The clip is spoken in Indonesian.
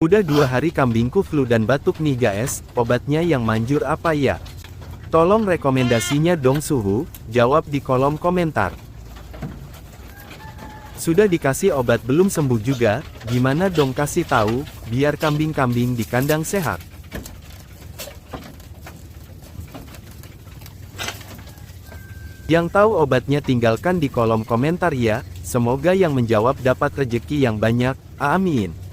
Udah 2 hari kambingku flu dan batuk nih guys, obatnya yang manjur apa ya? Tolong rekomendasinya dong suhu, jawab di kolom komentar. Sudah dikasih obat belum sembuh juga, gimana dong kasih tahu, biar kambing-kambing di kandang sehat. Yang tahu obatnya tinggalkan di kolom komentar ya, semoga yang menjawab dapat rezeki yang banyak, amin.